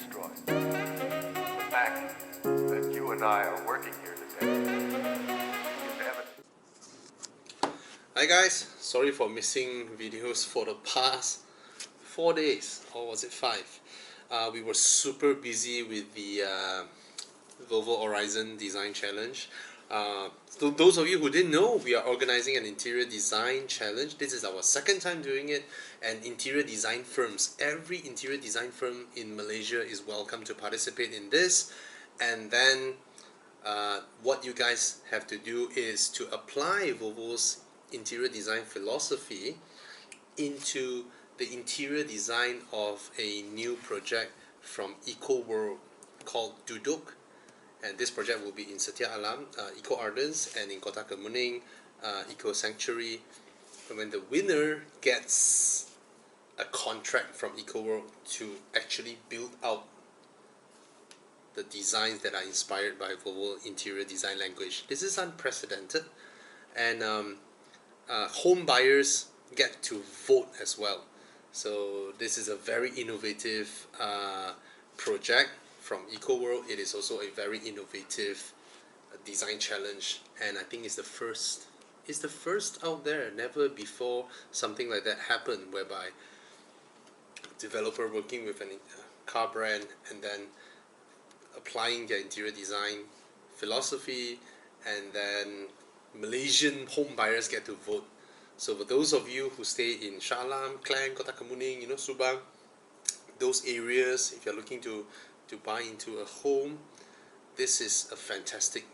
destroyed. The fact that you and I are working here today is evidence. Hi guys, sorry for missing videos for the past 4 days, or was it 5? We were super busy with the Volvo Horizon Design Challenge. So those of you who didn't know, we are organizing an interior design challenge. This is our second time doing it, and interior design firms, every interior design firm in Malaysia is welcome to participate in this. And then what you guys have to do is to apply Volvo's interior design philosophy into the interior design of a new project from Eco World called Duduk. And this project will be in Setia Alam, Eco Gardens, and in Kota Kemuning, Eco Sanctuary. And when the winner gets a contract from Eco World to actually build out the designs that are inspired by Volvo interior design language. This is unprecedented, and home buyers get to vote as well. So this is a very innovative project from EcoWorld. It is also a very innovative design challenge, and I think it's the first. It's the first out there. Never before something like that happened, whereby developer working with a car brand and then applying their interior design philosophy, and then Malaysian home buyers get to vote. So for those of you who stay in Shah Alam, Klang, Kota Kemuning, Subang, those areas, if you're looking to buy into a home, this is a fantastic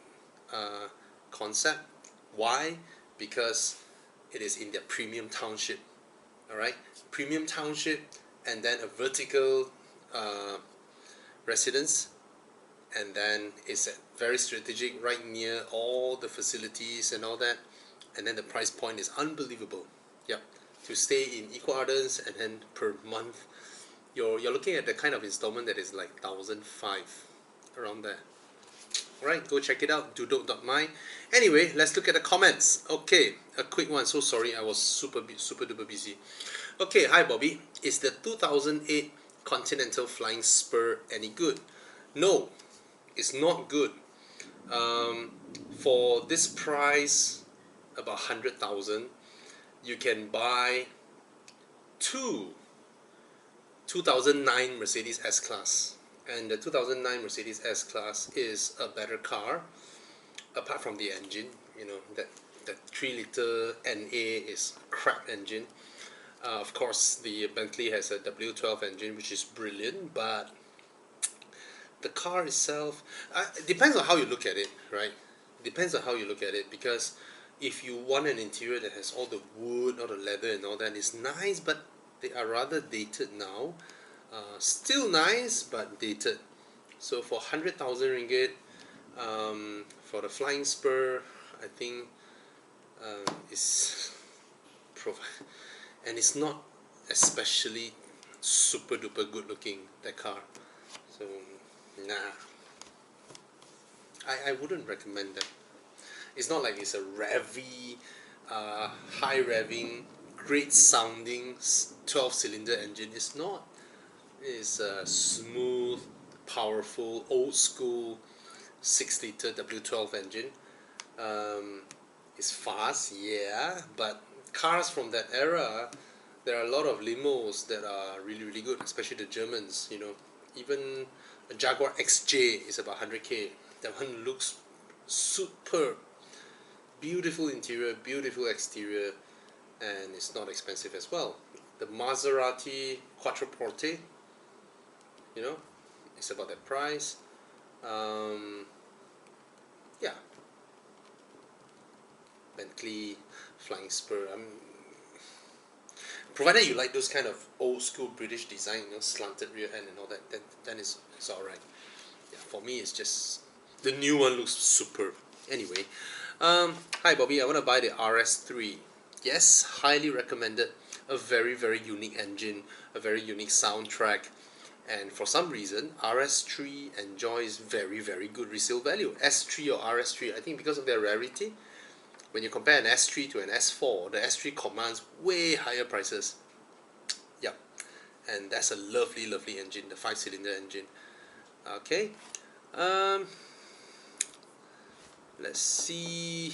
concept. Why? Because it is in their premium township. Alright, premium township, and then a vertical residence, and then it's very strategic, right near all the facilities and all that, and then the price point is unbelievable. Yep, to stay in Eco Gardens, and then per month you're looking at the kind of installment that is like 1,500 around there. Alright, go check it out, duduk.my. Anyway, let's look at the comments. Okay, a quick one. So sorry, I was super duper busy. Okay, hi Bobby. Is the 2008 Continental Flying Spur any good? No, it's not good. For this price, about 100,000, you can buy two 2009 Mercedes S-Class, and the 2009 Mercedes S-Class is a better car, apart from the engine. That 3-liter NA is a crap engine. Of course, the Bentley has a W12 engine, which is brilliant, but the car itself, it depends on how you look at it, right? Depends on how you look at it, because if you want an interior that has all the wood, all the leather and all that, it's nice, but they are rather dated now. Still nice, but dated. So for 100,000 ringgit, for the Flying Spur, I think and it's not especially super duper good looking, that car. So nah, I wouldn't recommend that. It's not like it's a revvy, high revving, great sounding 12-cylinder engine. It's not. It's a smooth, powerful, old school 6-liter W12 engine. It's fast, yeah, but cars from that era, there are a lot of limos that are really good, especially the Germans. Even a Jaguar XJ is about 100k. That one looks superb. Beautiful interior, beautiful exterior, and it's not expensive as well. The Maserati Quattroporte, it's about that price. Yeah. Bently Flying Spur. Provided you like those kind of old school British design, slanted rear end and all that, then it's alright. Yeah, for me, it's just the new one looks superb. Anyway, hi Bobby, I want to buy the RS3. Yes, highly recommended. A very unique engine, a very unique soundtrack, and for some reason RS3 enjoys very good resale value. S3 or RS3, I think because of their rarity. When you compare an S3 to an S4, the S3 commands way higher prices. Yep. and that's a lovely engine, the 5-cylinder engine. Okay, um, let's see.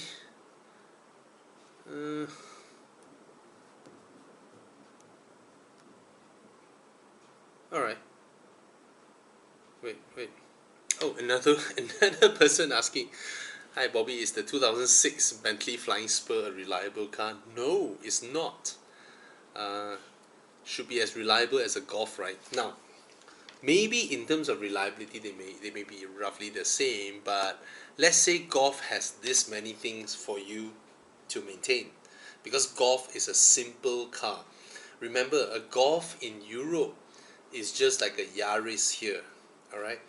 Alright, wait. Oh, another another person asking, hi Bobby, is the 2006 Bently Flying Spur a reliable car? No, it's not. Should be as reliable as a Golf, right? Now, maybe in terms of reliability they may be roughly the same, but let's say Golf has this many things for you to maintain, because Golf is a simple car. Remember, a Golf in Europe is just like a Yaris here, alright?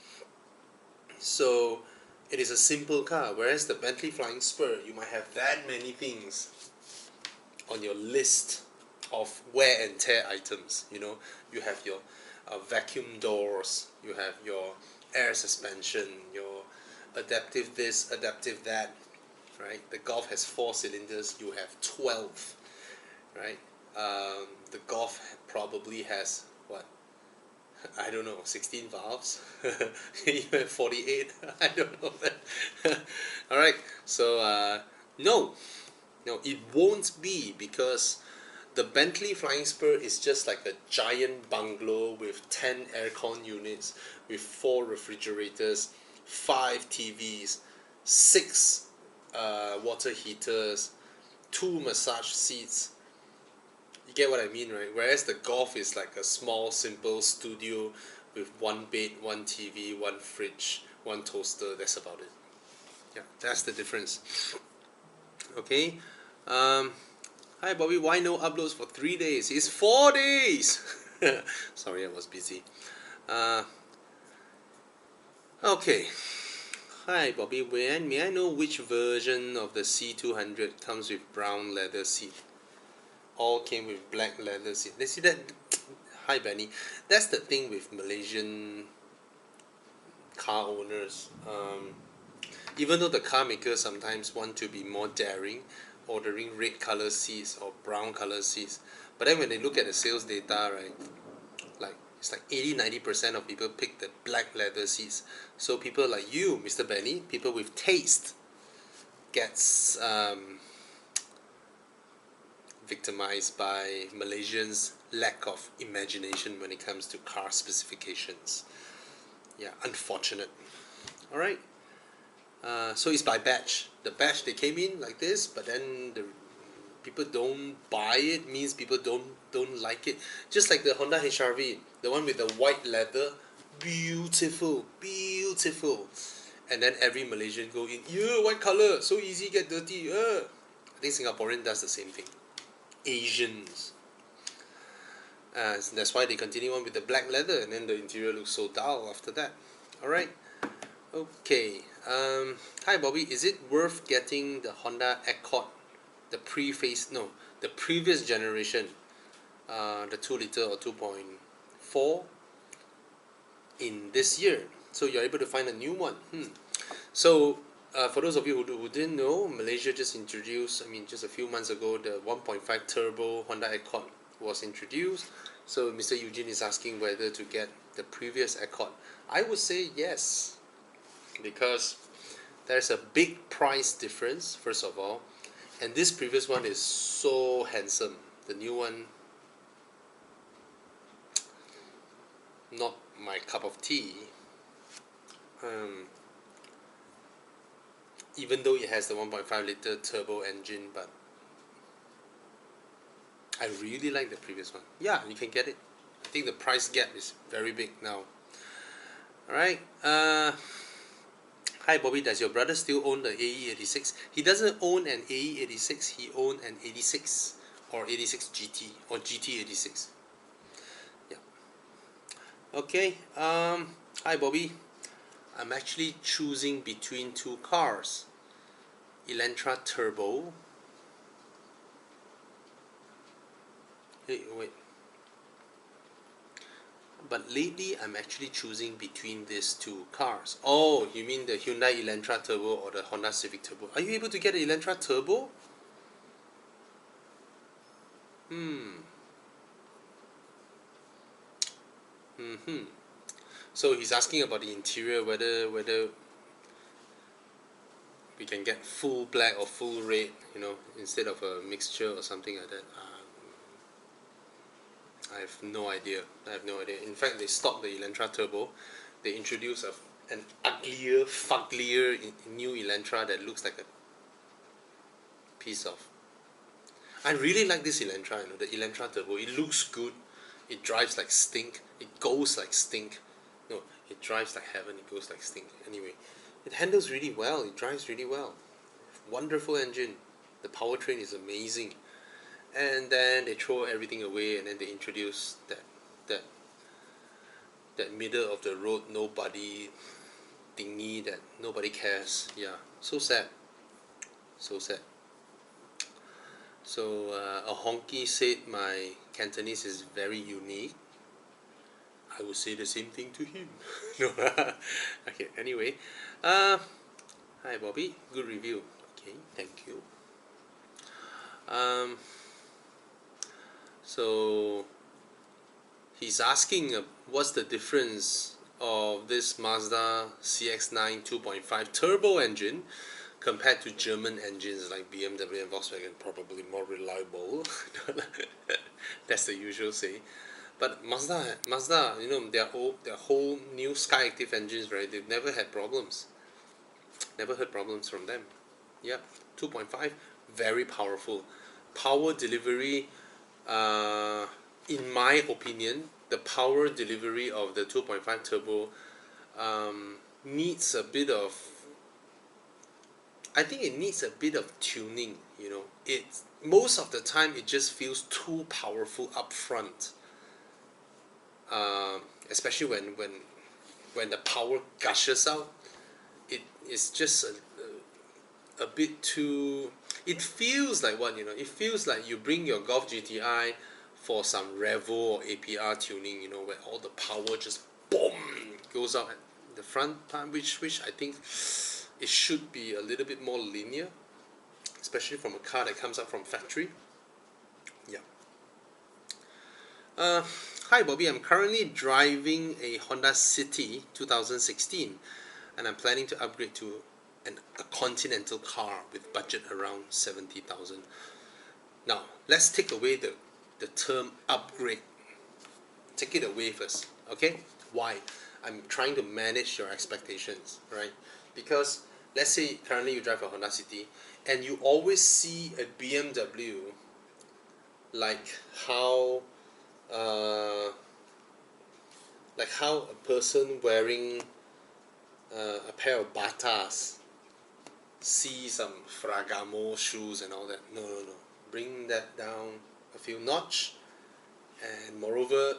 So it is a simple car, whereas the Bently Flying Spur, you might have that many things on your list of wear and tear items. You know, you have your vacuum doors, you have your air suspension, your adaptive this, adaptive that, right? The Golf has 4 cylinders, you have 12, right? The Golf probably has what? I don't know, 16 valves. You have 48. I don't know that. All right, so no, it won't be, because the Bently Flying Spur is just like a giant bungalow with 10 aircon units, with 4 refrigerators, 5 TVs, 6 water heaters, 2 massage seats. You get what I mean, right? Whereas the Golf is like a small, simple studio with 1 bed, 1 TV, 1 fridge, 1 toaster. That's about it. Yeah, that's the difference. Okay. Hi Bobby, why no uploads for 3 days? It's 4 days! Sorry, I was busy. Okay. Hi Bobby, may I know which version of the C200 comes with brown leather seat? All came with black leather seat. Let's see that. Hi Benny. That's the thing with Malaysian car owners. Even though the car makers sometimes want to be more daring, ordering red color seats or brown color seats, but then when they look at the sales data, right, like it's like 80-90% of people pick the black leather seats. So people like you, Mr. Benny, people with taste, gets victimized by Malaysians' lack of imagination when it comes to car specifications. Yeah, unfortunate. Alright. So it's by batch. The batch they came in like this, but then the people don't buy it, means people don't like it. Just like the Honda HR-V, the one with the white leather, beautiful. And then every Malaysian go in, yeah, white color, so easy get dirty. I think Singaporean does the same thing. Asians. That's why they continue on with the black leather, and then the interior looks so dull after that. Alright. Okay. Hi Bobby, is it worth getting the Honda Accord, the the previous generation, the 2 liter or 2.4 in this year? So you're able to find a new one. So for those of you who didn't know, Malaysia just introduced, just a few months ago, the 1.5 turbo Honda Accord was introduced. So Mr. Eugene is asking whether to get the previous Accord. I would say yes, because there's a big price difference, first of all, and this previous one is so handsome. The new one, not my cup of tea. Even though it has the 1.5 liter turbo engine, but I really like the previous one. Yeah, you can get it. I think the price gap is very big now. Alright, hi Bobby, does your brother still own the AE86? He doesn't own an AE86, he owned an 86 or 86 GT or GT86. Yeah. Okay, hi Bobby. I'm actually choosing between 2 cars. Elantra Turbo. Hey, wait. But lately I'm actually choosing between these 2 cars. Oh, you mean the Hyundai Elantra Turbo or the Honda Civic Turbo? Are you able to get an Elantra Turbo? So he's asking about the interior, whether we can get full black or full red, you know, instead of a mixture or something like that. I have no idea. I have no idea. In fact, they stopped the Elantra Turbo. They introduced an uglier, fugglier new Elantra that looks like a piece of. I really like this Elantra, you know, the Elantra Turbo. It looks good. It drives like stink. It goes like stink. No, it drives like heaven. It goes like stink. Anyway, it handles really well. It drives really well. Wonderful engine. The powertrain is amazing. And then they throw everything away, and then they introduce that that middle of the road nobody thingy that nobody cares. Yeah, so sad. So sad. So a honky said my Cantonese is very unique. I would say the same thing to him. No. Okay, anyway. Hi Bobby, good review. Okay, thank you. So he's asking what's the difference of this Mazda CX-9 2.5 turbo engine compared to German engines like BMW and Volkswagen, probably more reliable. That's the usual say. But Mazda, you know, their whole new Skyactiv engines, right? They've never had problems. Never heard problems from them. Yeah, 2.5, very powerful. Power delivery, in my opinion, the power delivery of the 2.5 turbo needs a bit of. I think it needs a bit of tuning. You know, most of the time it just feels too powerful up front. Especially when the power gushes out, it is just a bit too. It feels like what, you know. It feels like you bring your Golf GTI for some Revo or APR tuning, you know, where all the power just boom goes out at the front part, which I think it should be a little bit more linear, especially from a car that comes out from factory. Yeah. Hi Bobby, I'm currently driving a Honda City 2016, and I'm planning to upgrade to a Continental car with budget around 70,000. Now, let's take away the term upgrade. Take it away first, okay? Why? I'm trying to manage your expectations, right? Because let's say currently you drive a Honda City and you always see a BMW like how a person wearing a pair of Batas see some Ferragamo shoes and all that. No. Bring that down a few notch. And moreover,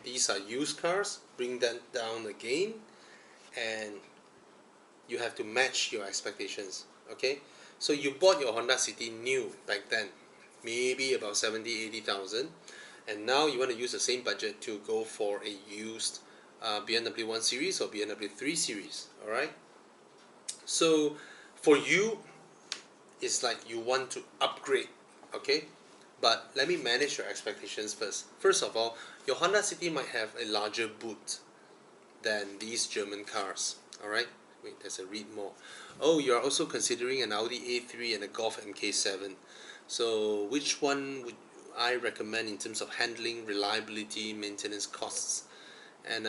these are used cars. Bring that down again. And you have to match your expectations. Okay? So you bought your Honda City new back then. Maybe about 70,000-80,000. And now you want to use the same budget to go for a used BMW 1 Series or BMW 3 Series. Alright? So for you, it's like you want to upgrade, okay? But let me manage your expectations first. First of all, your Honda City might have a larger boot than these German cars, alright? Wait, there's a read more. Oh, you're also considering an Audi A3 and a Golf MK7. So which one would I recommend in terms of handling, reliability, maintenance costs? And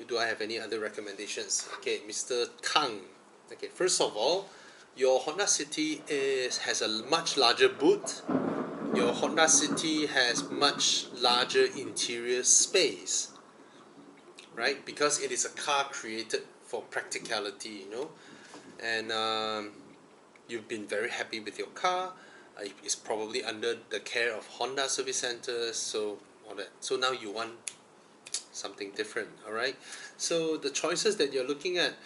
do I have any other recommendations? Okay, Mr. Kang. Okay, first of all, your Honda City has a much larger boot. Your Honda City has much larger interior space, right? Because it is a car created for practicality, you know. And you've been very happy with your car. It's probably under the care of Honda service centers, so all that. So now you want something different, alright? So the choices that you're looking at: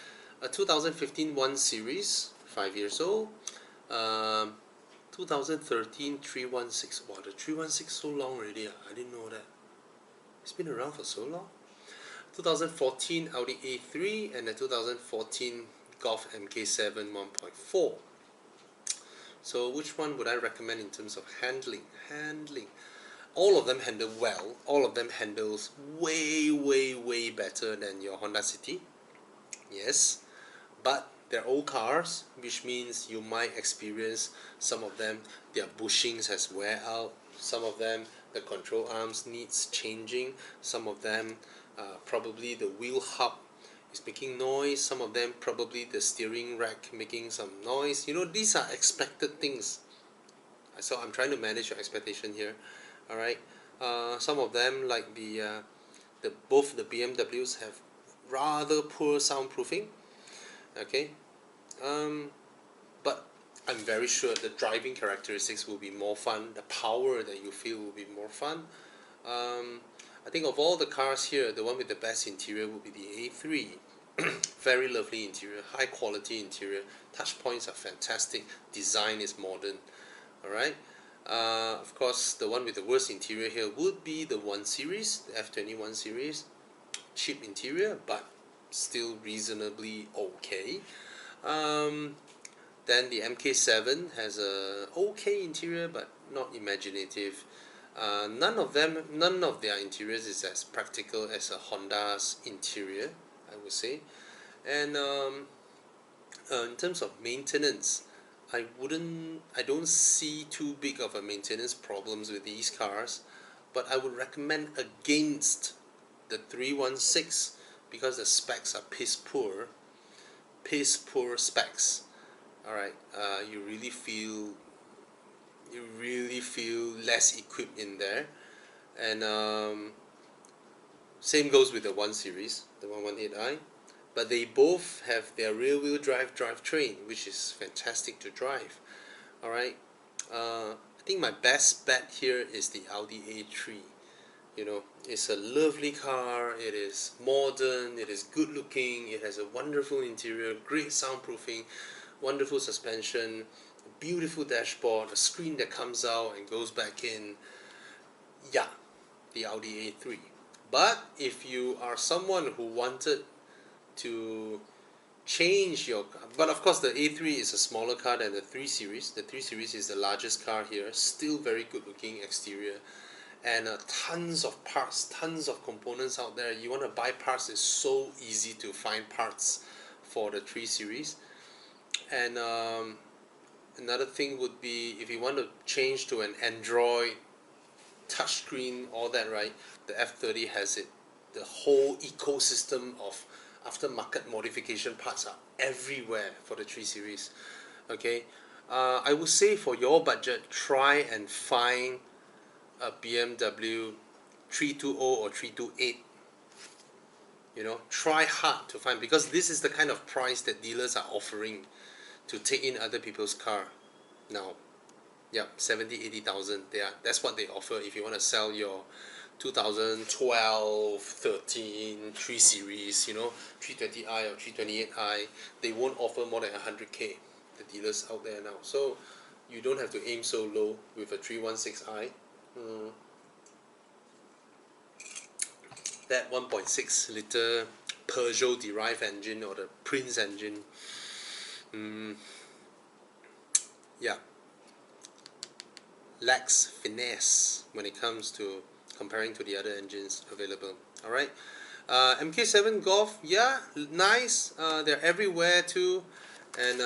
a 2015 1 Series, 5 years old, 2013 316. Wow, the 316 so long already. I didn't know that. It's been around for so long. 2014 Audi A3 and the 2014 Golf MK7 1.4. So which one would I recommend in terms of handling? All of them handle well. All of them handles way better than your Honda City. Yes, but they're old cars, which means you might experience some of them, their bushings has wear out, some of them the control arms needs changing, some of them probably the wheel hub is making noise, some of them probably the steering rack making some noise. You know, these are expected things. So I'm trying to manage your expectation here. Alright, some of them like both the BMWs have rather poor soundproofing. Okay, but I'm very sure the driving characteristics will be more fun. The power that you feel will be more fun. I think of all the cars here, the one with the best interior will be the A3. Very lovely interior, high quality interior. Touch points are fantastic. Design is modern. Alright. Of course, the one with the worst interior here would be the 1 Series, the F21 Series. Cheap interior, but still reasonably okay. Then the MK7 has a okay interior, but not imaginative. None of their interiors is as practical as a Honda's interior, I would say. And in terms of maintenance, I don't see too big of a maintenance problems with these cars, but I would recommend against the 316 because the specs are piss poor specs. Alright, you really feel less equipped in there. And same goes with the 1 Series, the 118i. But they both have their rear wheel drive drivetrain, which is fantastic to drive. Alright, I think my best bet here is the Audi A3. You know, it's a lovely car, it is modern, it is good looking, it has a wonderful interior, great soundproofing, wonderful suspension, beautiful dashboard, a screen that comes out and goes back in. Yeah, the Audi A3. But if you are someone who wanted to change your car, but of course the A3 is a smaller car than the 3 Series. The 3 Series is the largest car here, still very good looking exterior, and tons of parts, tons of components out there. You want to buy parts, it's so easy to find parts for the 3 Series. And another thing would be if you want to change to an Android touchscreen, all that, right? The F30 has it. The whole ecosystem of aftermarket modification parts are everywhere for the 3 Series. Okay, I would say for your budget, try and find a BMW 320 or 328. You know, try hard to find, because this is the kind of price that dealers are offering to take in other people's car now. Yep, 70,000-80,000. That's what they offer if you want to sell your 2012, 13, 3 Series, you know, 320i or 328i. They won't offer more than 100k, the dealers out there now. So you don't have to aim so low with a 316i. That 1.6 liter Peugeot derived engine, or the Prince engine, yeah, lacks finesse when it comes to comparing to the other engines available. Alright, MK7 Golf, yeah, nice. They're everywhere too, and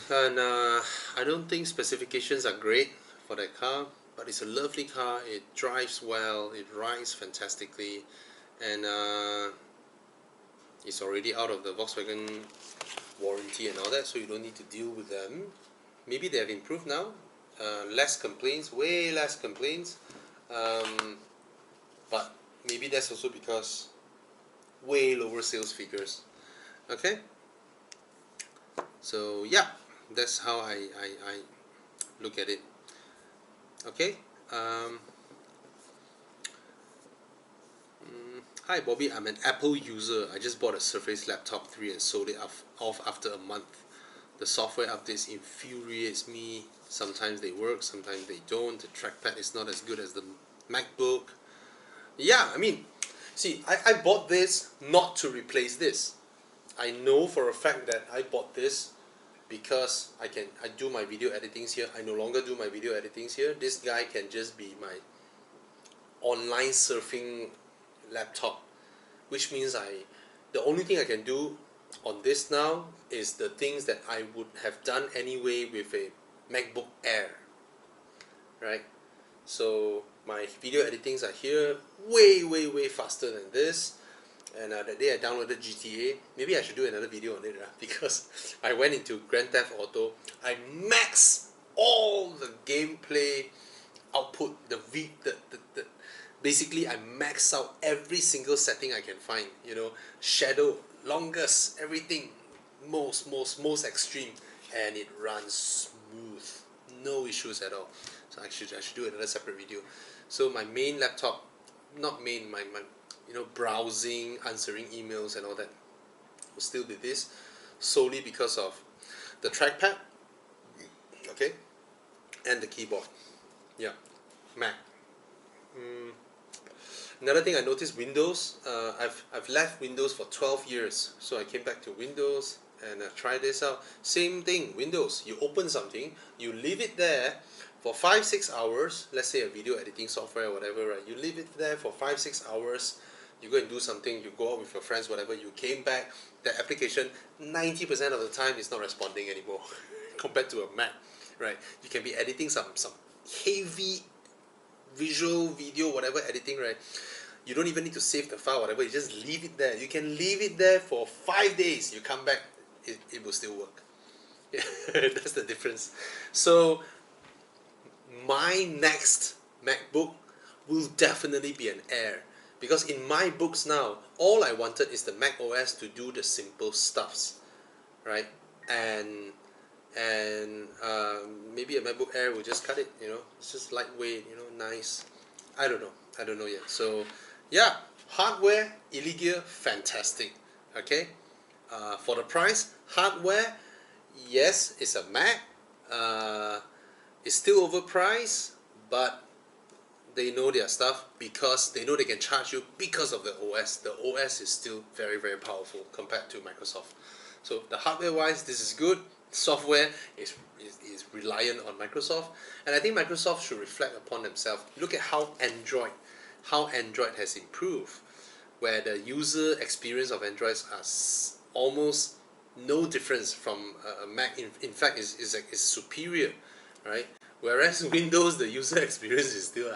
I don't think specifications are great for that car, but it's a lovely car. It drives well, it rides fantastically, and it's already out of the Volkswagen warranty and all that, so you don't need to deal with them. Maybe they have improved now, less complaints, way less complaints, but maybe that's also because way lower sales figures. Okay, so yeah, that's how I look at it. Okay, hi Bobby, I'm an Apple user. I just bought a Surface Laptop 3 and sold it off after a month. The software updates infuriates me. Sometimes they work, sometimes they don't. The trackpad is not as good as the MacBook. Yeah, I mean, see, I bought this not to replace this. I know for a fact that I bought this because I do my video editings here. I no longer do my video editings here. This guy can just be my online surfing laptop, which means the only thing I can do on this now is the things that I would have done anyway with a MacBook Air, right? So my video editings are here way faster than this. And that day I downloaded GTA. Maybe I should do another video on it, because I went into Grand Theft Auto. I maxed all the gameplay output, basically I maxed out every single setting I can find, you know, shadow, longest, everything, most extreme, and it runs smooth, no issues at all. So I should do another separate video. So my main laptop, not main, my you know, browsing, answering emails and all that will still be this, solely because of the trackpad, okay, and the keyboard. Yeah, Mac. Another thing I noticed, Windows. I've left Windows for 12 years, so I came back to Windows and tried this out. Same thing, Windows. You open something, you leave it there for 5-6 hours. Let's say a video editing software or whatever, right? You leave it there for 5-6 hours. You go and do something. You go out with your friends, whatever. You came back. The application 90% of the time is not responding anymore, compared to a Mac, right? You can be editing some heavy visual, video, whatever editing, right? You don't even need to save the file, whatever. You just leave it there. You can leave it there for 5 days. You come back, it will still work. That's the difference. So my next MacBook will definitely be an Air, because in my books now, all I wanted is the Mac OS to do the simple stuffs, right? And maybe a MacBook Air will just cut it, you know. It's just lightweight, you know, nice. I don't know yet. So yeah, hardware, Illegear, fantastic. Okay, for the price, hardware, yes, it's a Mac. It's still overpriced, but they know their stuff, because they know they can charge you because of the OS. The OS is still very powerful compared to Microsoft. So the hardware wise, this is good. Software is reliant on Microsoft, and I think Microsoft should reflect upon themselves. Look at how Android has improved, where the user experience of Androids are almost no difference from a Mac. In fact, is superior, right? Whereas Windows, the user experience is still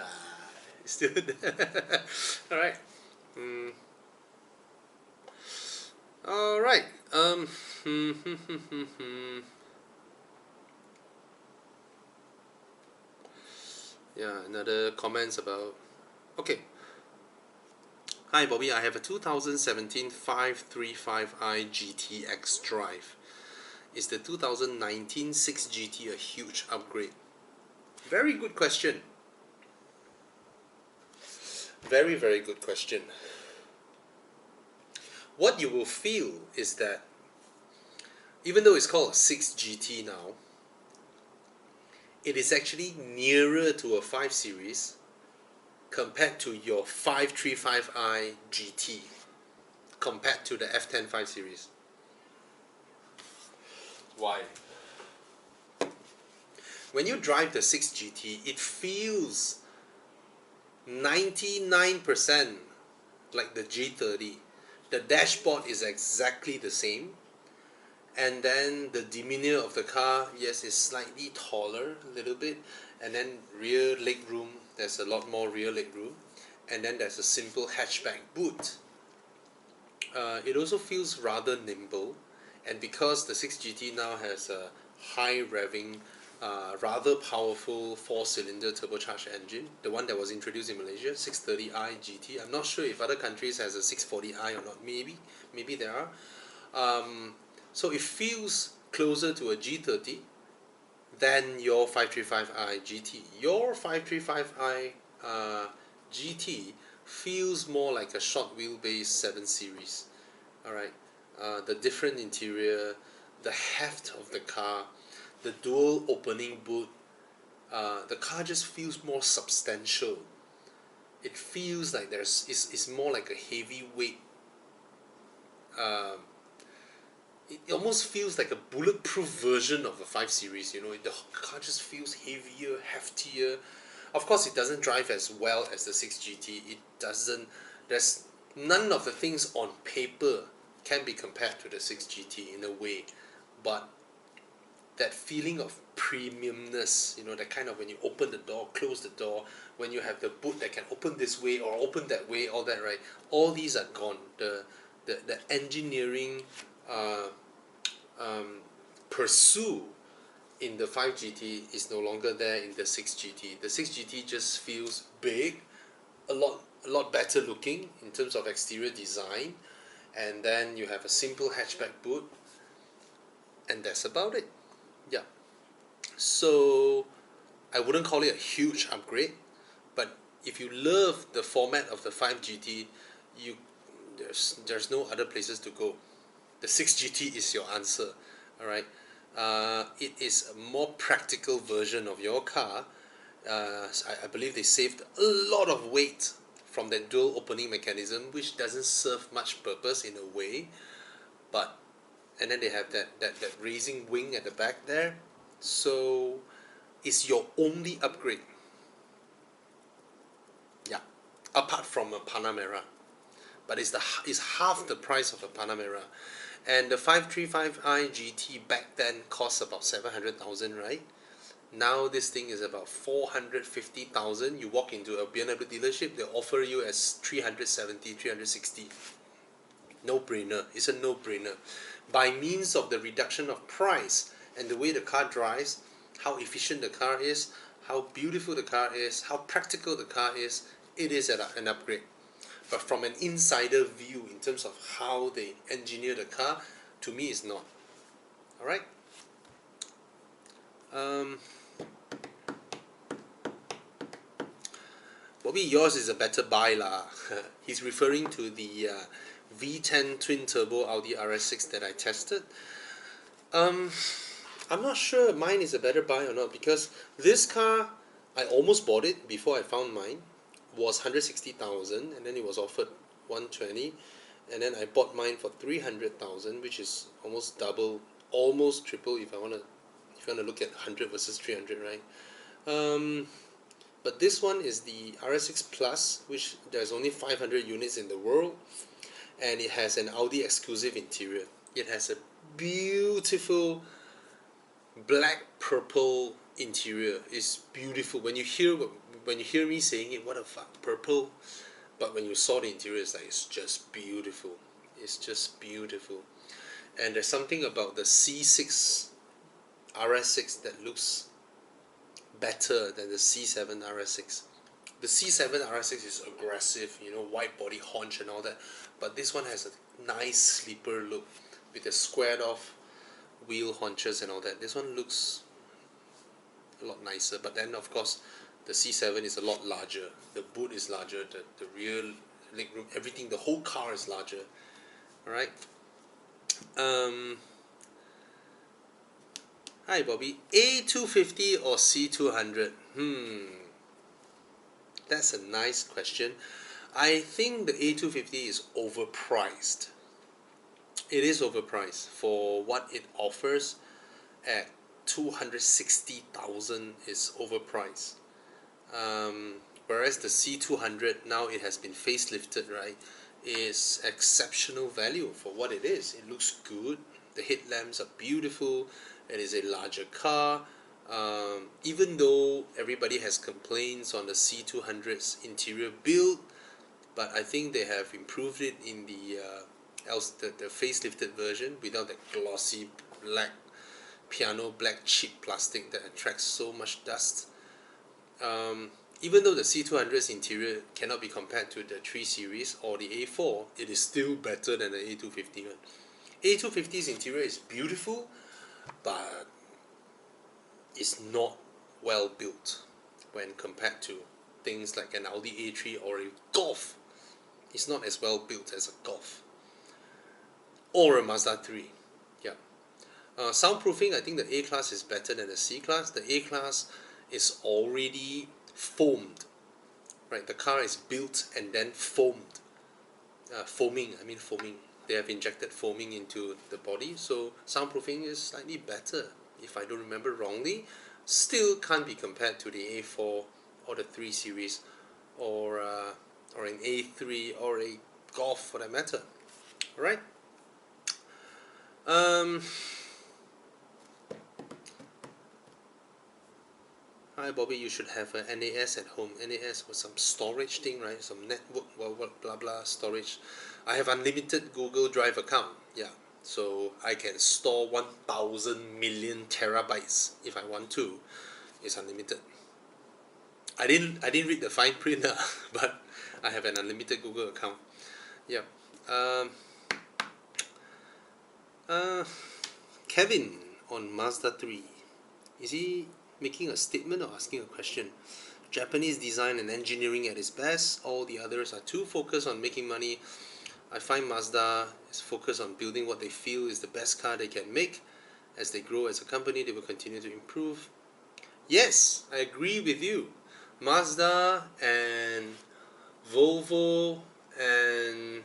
there. All right. All right. Yeah, another comments about. Okay. Hi Bobby, I have a 2017 535i GT xDrive. Is the 2019 6 GT a huge upgrade? Very good question. Very good question. What you will feel is that even though it's called a 6 GT now, it is actually nearer to a 5 Series compared to your 535i GT, compared to the F10 5 Series. Why? When you drive the 6 GT, it feels 99% like the G30. The dashboard is exactly the same, and then the demeanor of the car, yes, is slightly taller a little bit, and then rear leg room, there's a lot more rear leg room, and then there's a simple hatchback boot. It also feels rather nimble, and because the 6 GT now has a high revving, rather powerful 4-cylinder turbocharged engine, the one that was introduced in Malaysia, 630i GT. I'm not sure if other countries has a 640i or not. Maybe there are. So it feels closer to a G30 than your 535i GT. Your 535i GT feels more like a short wheelbase 7 Series. Alright, the different interior, the heft of the car, the dual opening boot, the car just feels more substantial. It feels like it's more like a heavyweight it almost feels like a bulletproof version of a 5 Series, you know. The car just feels heavier, heftier. Of course, it doesn't drive as well as the 6GT. It doesn't, there's none of the things on paper can be compared to the 6GT in a way. But that feeling of premiumness, you know, that kind of when you open the door, close the door, when you have the boot that can open this way or open that way, all that, right? All these are gone. The engineering pursue in the 5GT is no longer there in the 6GT. The 6GT just feels big, a lot better looking in terms of exterior design, and then you have a simple hatchback boot, and that's about it. Yeah. So I wouldn't call it a huge upgrade, but if you love the format of the 5GT, there's no other places to go. The 6GT is your answer. Alright. It is a more practical version of your car. I believe they saved a lot of weight from that dual opening mechanism, which doesn't serve much purpose in a way, but and then they have that raising wing at the back there, so it's your only upgrade. Yeah, apart from a Panamera, but it's half the price of a Panamera. And the 535i GT back then cost about 700,000, right? Now this thing is about 450,000. You walk into a BMW dealership, they'll offer you as 370, 360. No brainer. It's a no brainer. By means of the reduction of price and the way the car drives, how efficient the car is, how beautiful the car is, how practical the car is, it is an upgrade. But from an insider view, in terms of how they engineer the car, to me it's not. Alright? Bobby, yours is a better buy lah. He's referring to the V10 twin turbo Audi RS6 that I tested. I'm not sure mine is a better buy or not, because this car, I almost bought it before I found mine. Was 160,000, and then it was offered 120, and then I bought mine for 300,000, which is almost double, almost triple if you want to look at 100 versus 300, right? But this one is the RS6 Plus, which there's only 500 units in the world, and it has an Audi exclusive interior. It has a beautiful black purple interior. It's beautiful. When you hear me saying it, what the fuck, purple? But when you saw the interior, it's like, it's just beautiful. It's just beautiful. And there's something about the C6 RS6 that looks better than the C7 RS6. The C7 RS6 is aggressive, you know, wide body haunch and all that. But this one has a nice sleeper look with the squared off wheel haunches and all that. This one looks a lot nicer, but then of course the C7 is a lot larger. The boot is larger, the rear legroom, everything, the whole car is larger. Alright. Hi Bobby, A250 or C200? That's a nice question. I think the A250 is overpriced. It is overpriced for what it offers. At 260,000 is overpriced. Whereas the C200, now it has been facelifted, right, is exceptional value for what it is. It looks good, the headlamps are beautiful, it is a larger car. Even though everybody has complaints on the C200's interior build, but I think they have improved it in the facelifted version without that glossy black, piano black cheap plastic that attracts so much dust. Even though the C200's interior cannot be compared to the 3 Series or the A4, it is still better than the A250 one. A250's interior is beautiful, but it's not well built when compared to things like an Audi A3 or a Golf. It's not as well built as a Golf or a Mazda 3. Yeah. Soundproofing, I think the A-Class is better than the C-Class. The A-Class is already foamed, right? The car is built and then foamed. Foaming. they have injected foaming into the body, so soundproofing is slightly better, if I don't remember wrongly. Still can't be compared to the A4 or the 3 Series or an A3 or a Golf for that matter. Alright. Hi Bobby, you should have a NAS at home. NAS was some storage thing, right? Some network, blah blah storage. I have unlimited Google Drive account. Yeah, so I can store 1,000 million terabytes if I want to. It's unlimited. I didn't read the fine print, but I have an unlimited Google account. Yeah. Kevin on Mazda 3. Is he making a statement or asking a question? Japanese design and engineering at its best. All the others are too focused on making money. I find Mazda is focused on building what they feel is the best car they can make. As they grow as a company, they will continue to improve. Yes, I agree with you. Mazda and Volvo and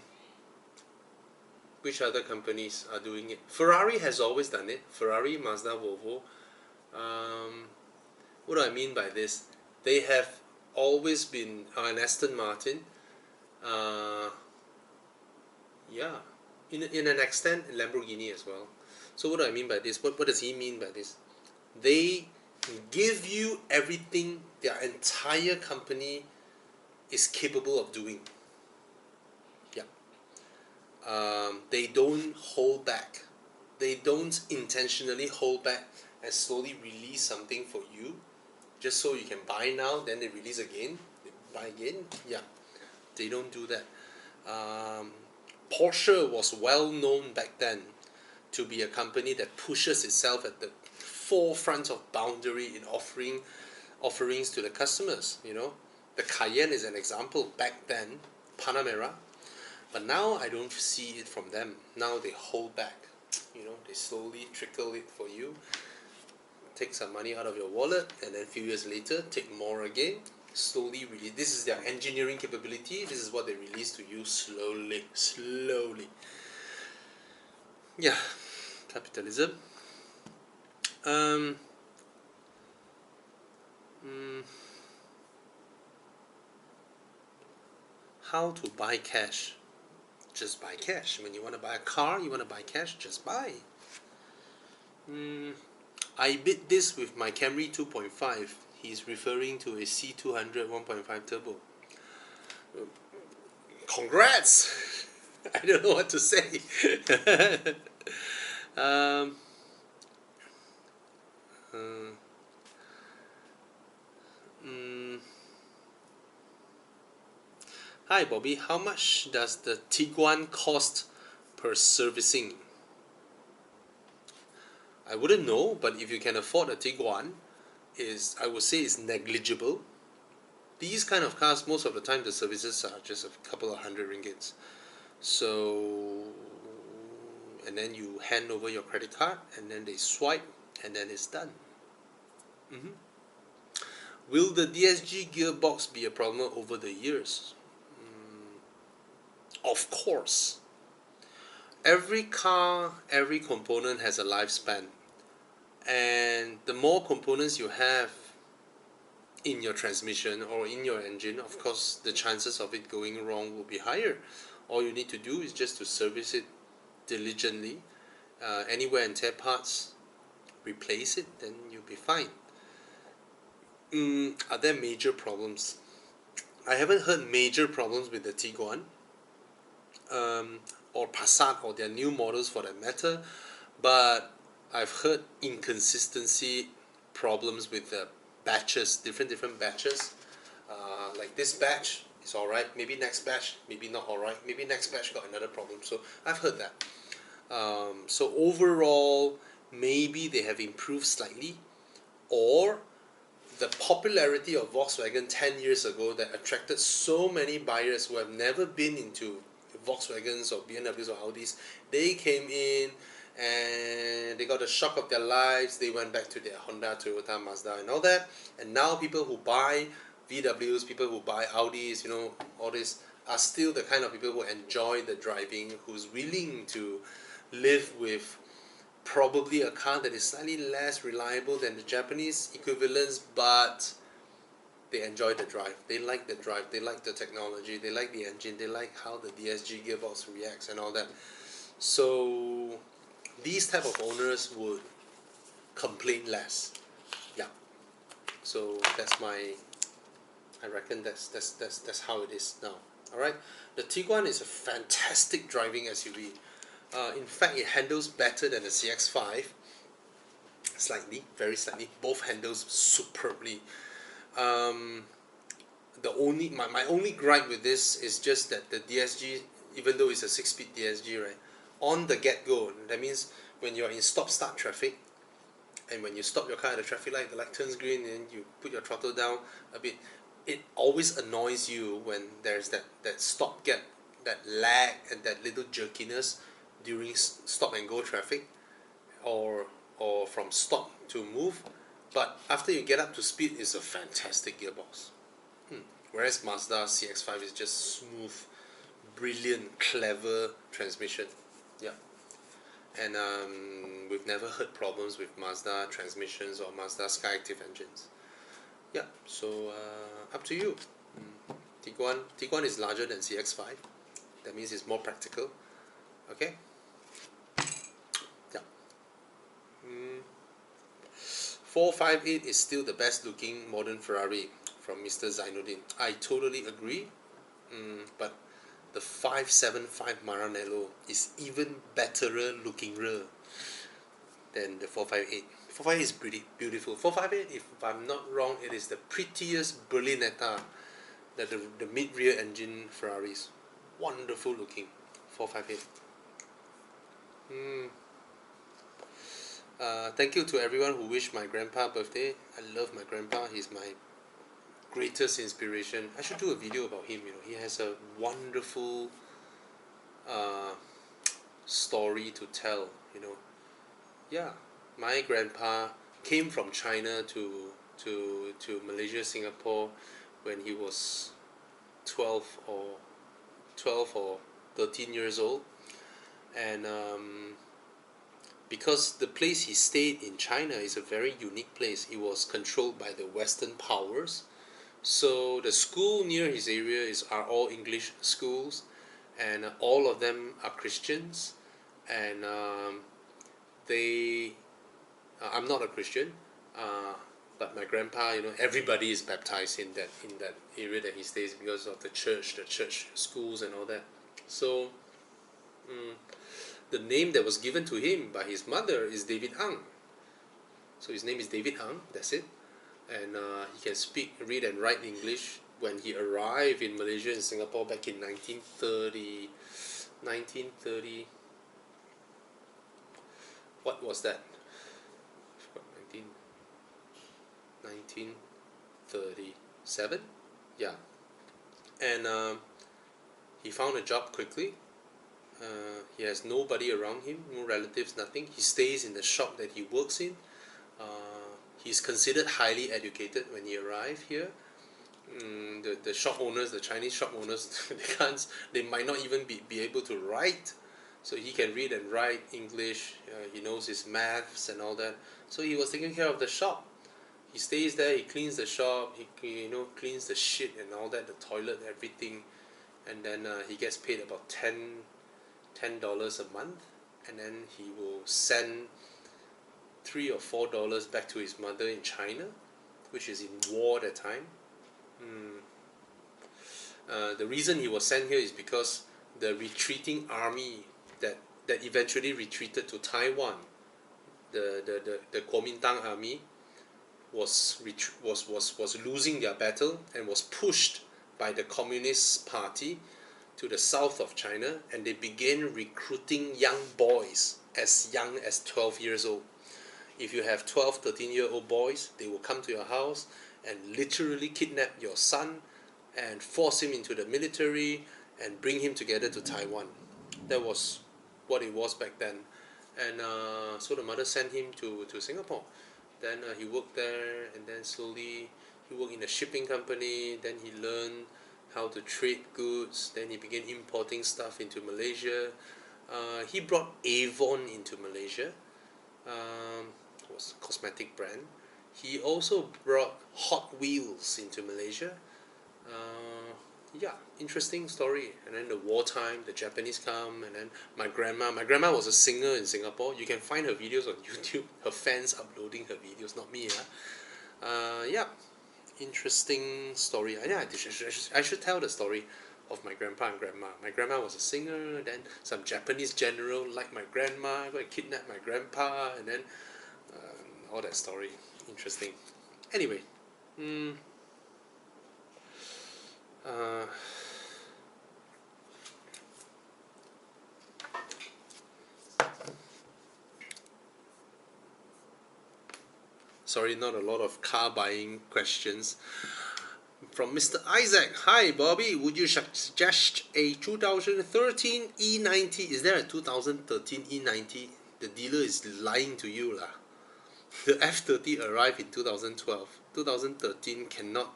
which other companies are doing it? Ferrari has always done it. Ferrari, Mazda, Volvo. What do I mean by this? They have always been an Aston Martin. Yeah, in an extent, Lamborghini as well. So what do I mean by this? What does he mean by this? They give you everything their entire company is capable of doing. Yeah. They don't hold back. They don't intentionally hold back and slowly release something for you just so you can buy now, then they release again, they buy again. Yeah, they don't do that. Porsche was well known back then to be a company that pushes itself at the forefront of boundary in offerings to the customers. You know, the Cayenne is an example back then, Panamera, but now I don't see it from them. Now they hold back. You know, they slowly trickle it for you, take some money out of your wallet, and then a few years later take more again, slowly release. This is their engineering capability. This is what they release to you slowly. Yeah, capitalism. How to buy cash? Just buy cash. When you want to buy a car, you want to buy cash, just buy. I bid this with my Camry 2.5. He's referring to a C200 1.5 turbo. Congrats! I don't know what to say. Hi Bobby, how much does the Tiguan cost per servicing? I wouldn't know, but if you can afford a Tiguan, I would say is negligible. These kind of cars, most of the time the services are just a couple of hundred ringgits. So, and then you hand over your credit card, and then they swipe, and then it's done. Will the DSG gearbox be a problem over the years? Of course. Every car, every component has a lifespan, and the more components you have in your transmission or in your engine, of course the chances of it going wrong will be higher. All you need to do is just to service it diligently, any wear and tear parts, replace it, then you'll be fine. Are there major problems? I haven't heard major problems with the Tiguan or Passat or their new models for that matter, but I've heard inconsistency problems with the batches, different batches. Like this batch is alright, maybe next batch maybe not alright, maybe next batch got another problem. So I've heard that. So overall, maybe they have improved slightly, or the popularity of Volkswagen 10 years ago that attracted so many buyers who have never been into Volkswagens or BMWs or Audis, they came in and they got the shock of their lives. They went back to their Honda, Toyota, Mazda and all that, and now people who buy VWs, people who buy Audis, you know, all this, are still the kind of people who enjoy the driving, who's willing to live with probably a car that is slightly less reliable than the Japanese equivalents, but they enjoy the drive. They like the drive. They like the technology. They like the engine. They like how the DSG gearbox reacts and all that. So these type of owners would complain less. Yeah. So that's my. I reckon that's how it is now. All right. The Tiguan is a fantastic driving SUV. In fact, it handles better than the CX-5. Slightly, very slightly. Both handles superbly. My only gripe with this is just that the DSG, even though it's a 6-speed DSG, right, on the get-go, that means when you're in stop-start traffic, and when you stop your car at the traffic light, the light turns green, and you put your throttle down a bit, it always annoys you when there's that stop-gap, that lag, and that little jerkiness during stop and go traffic, or from stop to move. But after you get up to speed, it's a fantastic gearbox. Whereas Mazda CX-5 is just smooth, brilliant, clever transmission. Yeah. And we've never heard problems with Mazda transmissions or Mazda Skyactiv engines. Yeah, so up to you. Tiguan is larger than CX-5. That means it's more practical. Okay? Yeah. 458 is still the best looking modern Ferrari from Mr. Zainuddin. I totally agree. But the 575 Maranello is even betterer looking than the 458. 458 is pretty beautiful. 458, if I'm not wrong, it is the prettiest Berlinetta, the mid-rear engine Ferraris. Wonderful looking 458. Thank you to everyone who wished my grandpa birthday. I love my grandpa. He's my greatest inspiration. I should do a video about him. He has a wonderful story to tell. Yeah, my grandpa came from China to Malaysia, Singapore when he was 12 or 13 years old, and because the place he stayed in China is a very unique place. It was controlled by the Western powers. So the school near his area are all English schools, and all of them are Christians. And I'm not a Christian, but my grandpa, everybody is baptized in that area that he stays because of the church schools and all that. So the name that was given to him by his mother is David Ang. So his name is David Ang. That's it. And he can speak, read and write English. When he arrived in Malaysia and Singapore back in 1930, what was that? 1937? Yeah. And he found a job quickly. He has nobody around him, no relatives, nothing. He stays in the shop that he works in. He's considered highly educated when he arrived here. The shop owners, the Chinese shop owners, they might not even be able to write. So he can read and write English. He knows his maths and all that. So he was taking care of the shop. He stays there. He cleans the shop. He cleans the shit and all that, the toilet, everything. And then he gets paid about $10 a month, and then he will send $3 or $4 back to his mother in China, which is in war at that time. The reason he was sent here is because the retreating army that eventually retreated to Taiwan, the Kuomintang army, was losing their battle and was pushed by the Communist Party to the south of China, and they began recruiting young boys as young as 12 years old. If you have 12, 13-year-old boys, they will come to your house and literally kidnap your son and force him into the military and bring him together to Taiwan. That was what it was back then. And so the mother sent him to Singapore. Then he worked there, and then slowly he worked in a shipping company. Then he learned how to trade goods. Then he began importing stuff into Malaysia. He brought Avon into Malaysia. It was a cosmetic brand. He also brought Hot Wheels into Malaysia. Yeah, interesting story. And then the wartime, the Japanese come, and then my grandma was a singer in Singapore. You can find her videos on YouTube. Her fans uploading her videos, not me. Yeah, interesting story. I should tell the story of my grandpa and grandma. My grandma was a singer, then some Japanese general like my grandma, go and kidnap my grandpa, and then all that story. Interesting. Anyway, sorry, not a lot of car buying questions. From Mr. Isaac. Hi Bobby, would you suggest a 2013 E90? Is there a 2013 E90? The dealer is lying to you lah. The F30 arrived in 2012. 2013 cannot,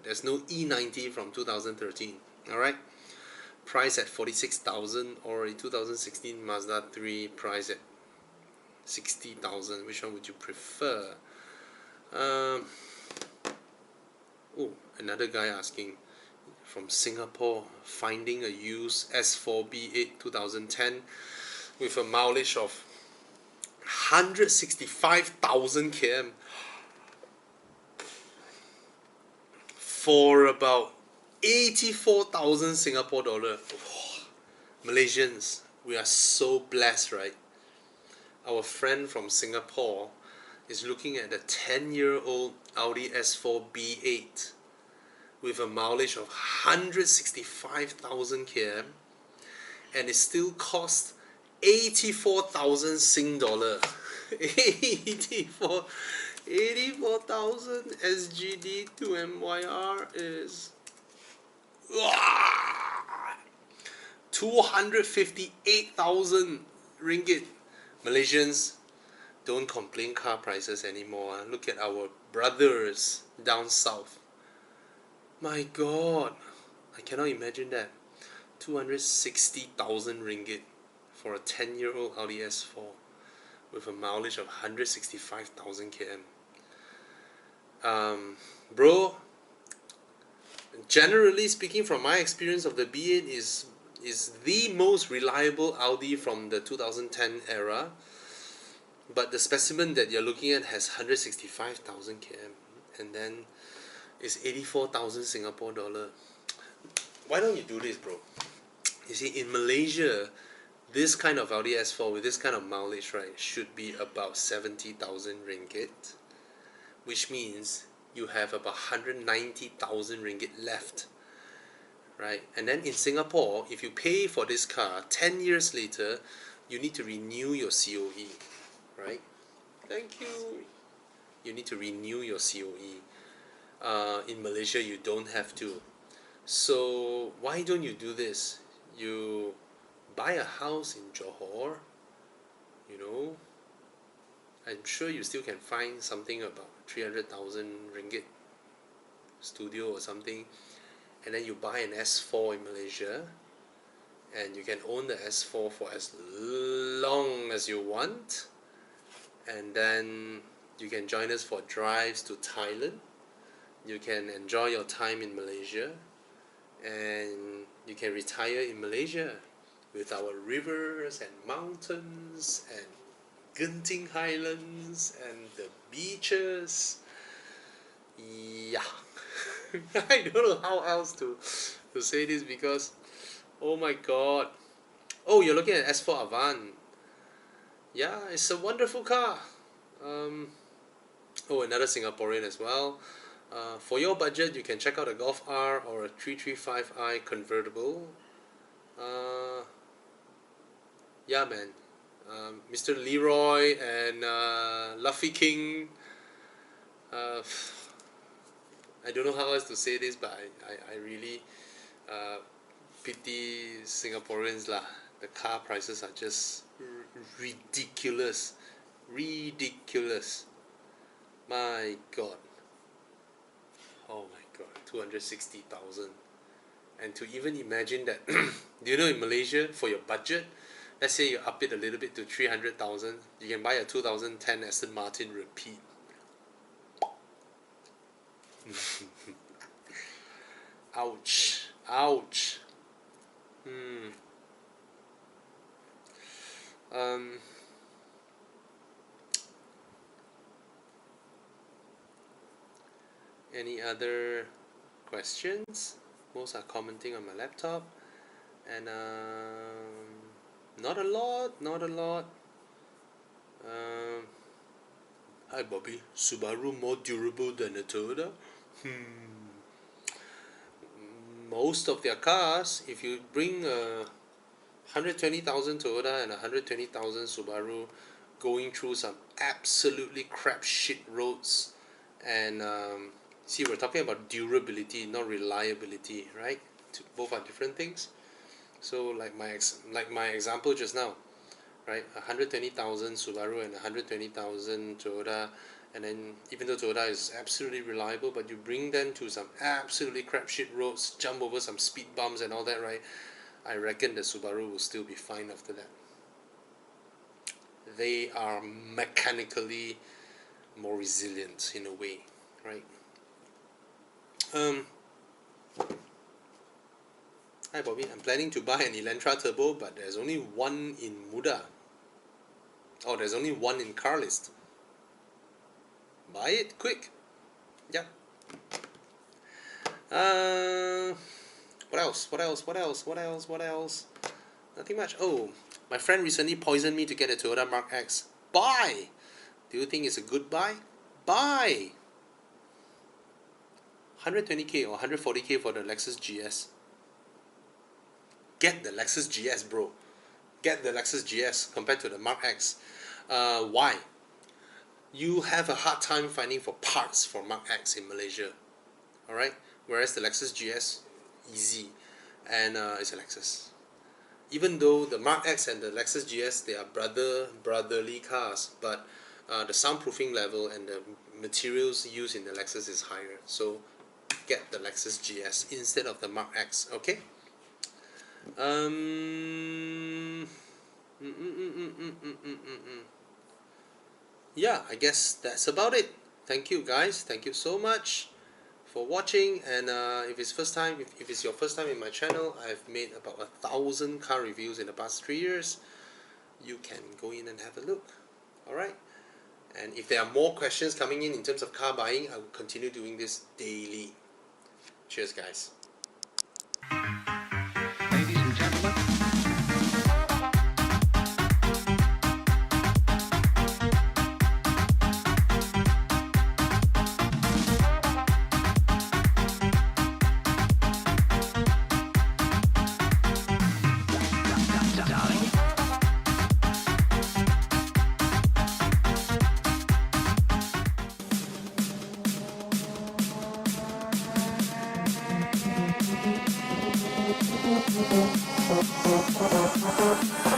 there's no E90 from 2013. Alright? Price at 46,000, or a 2016 Mazda 3 price at 60,000. Which one would you prefer? Oh, another guy asking from Singapore, finding a used S4 B8 2010 with a mileage of 165,000 km for about 84,000 Singapore dollar. Malaysians, we are so blessed, right? Our friend from Singapore is looking at a 10-year-old Audi S4 B8 with a mileage of 165,000 km, and it still costs 84,000 Sing dollar. 84,000 SGD to MYR is 258,000 ringgit. Malaysians, don't complain car prices anymore. Look at our brothers down south. My God, I cannot imagine that. 260,000 ringgit for a 10-year-old Audi S4 with a mileage of 165,000 km. Bro, generally speaking, from my experience of the B8 is the most reliable Audi from the 2010 era. But the specimen that you're looking at has 165,000 km, and then it's 84,000 Singapore dollar. Why don't you do this, bro? You see, in Malaysia, this kind of Audi S4 with this kind of mileage, right, should be about 70,000 ringgit, which means you have about 190,000 ringgit left, right? And then in Singapore, if you pay for this car, 10 years later, you need to renew your COE. Right? Thank you. You need to renew your COE. In Malaysia, you don't have to. So why don't you do this? You buy a house in Johor. You know, I'm sure you still can find something about 300,000 ringgit studio or something, and then you buy an S4 in Malaysia, and you can own the S4 for as long as you want. And then you can join us for drives to Thailand. You can enjoy your time in Malaysia, and you can retire in Malaysia with our rivers and mountains and Genting Highlands and the beaches. Yeah. I don't know how else to say this, because oh my God. Oh, you're looking at S4 Avant. Yeah, it's a wonderful car. Oh, another Singaporean as well. For your budget, you can check out a Golf R or a 335i convertible. Yeah, man. Mr. Leroy and Luffy King. I don't know how else to say this, but I really pity Singaporeans lah. The car prices are just ridiculous. My God. Oh my god, 260,000. And to even imagine that, do you know in Malaysia, for your budget, let's say you up it a little bit to 300,000, you can buy a 2010 Aston Martin Repeat. Ouch, ouch. Any other questions? Most are commenting on my laptop, and not a lot. Hi Bobby, Subaru more durable than a Toyota? Most of their cars, if you bring a 120,000 Toyota and a 120,000 Subaru going through some absolutely crap shit roads, and see, we're talking about durability, not reliability, right? Both are different things. So like my example just now, right? 120,000 Subaru and 120,000 Toyota, and then even though Toyota is absolutely reliable, but you bring them to some absolutely crap shit roads, jump over some speed bumps and all that, right? I reckon the Subaru will still be fine after that. They are mechanically more resilient in a way, right? Hi Bobby, I'm planning to buy an Elantra Turbo, but there's only one in Mudah. Oh, there's only one in Carlist. Buy it quick. Yep. What else? Nothing much. Oh, my friend recently poisoned me to get a Toyota Mark X. Buy! Do you think it's a good buy? Buy! 120k or 140k for the Lexus GS. Get the Lexus GS, bro. Get the Lexus GS compared to the Mark X. Why? You have a hard time finding for parts for Mark X in Malaysia. Alright? Whereas the Lexus GS, easy. And it's a Lexus. Even though the Mark X and the Lexus GS, they are brotherly cars, but the soundproofing level and the materials used in the Lexus is higher. So get the Lexus GS instead of the Mark X, okay? Yeah, I guess that's about it. Thank you guys, thank you so much for watching. And if it's your first time in my channel, I've made about 1,000 car reviews in the past 3 years. You can go in and have a look. Alright, and if there are more questions coming in terms of car buying, I will continue doing this daily. Cheers guys. Ladies and gentlemen, darling.